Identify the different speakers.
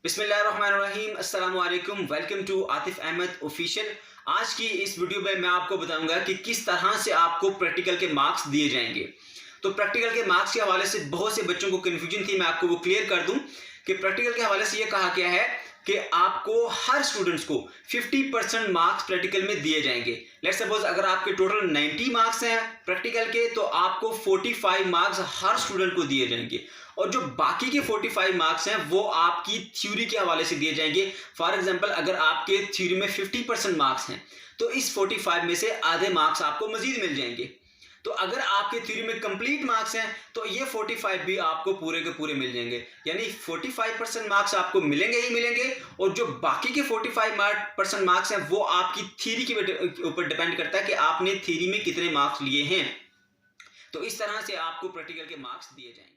Speaker 1: बिस्मिल्लाहिर्रहमानिर्रहीम, अस्सलाम वालेकुम। Welcome to Atif Ahmed official. आज की इस वीडियो में मैं आपको बताऊंगा कि किस तरह से आपको प्रैक्टिकल के मार्क्स दिए जाएंगे। तो प्रैक्टिकल के मार्क्स के हवाले से बहुत से बच्चों को कन्फ्यूजन थी, मैं आपको वो क्लियर कर दूं कि प्रैक्टिकल के हवाले से ये कहा गया है कि आपको हर स्टूडेंट्स को 50% मार्क्स प्रैक्टिकल में दिए जाएंगे। लेट्स सपोज अगर आपके टोटल 90 मार्क्स हैं प्रैक्टिकल के, तो आपको 45 मार्क्स हर स्टूडेंट को दिए जाएंगे और जो बाकी के 45 मार्क्स हैं वो आपकी थ्योरी के हवाले से दिए जाएंगे। फॉर एग्जांपल अगर आपके थ्योरी में 50% मार्क्स हैं तो इस 45 में से आधे मार्क्स आपको मजीद मिल जाएंगे। तो अगर आपके थ्योरी में कंप्लीट मार्क्स हैं तो ये 45 भी आपको पूरे के पूरे मिल जाएंगे, यानी 45% मार्क्स आपको मिलेंगे ही मिलेंगे और जो बाकी के 45% मार्क्स हैं वो आपकी थ्योरी के ऊपर डिपेंड करता है कि आपने थ्योरी में कितने मार्क्स लिए हैं। तो इस तरह से आपको प्रैक्टिकल के मार्क्स दिए जाएंगे।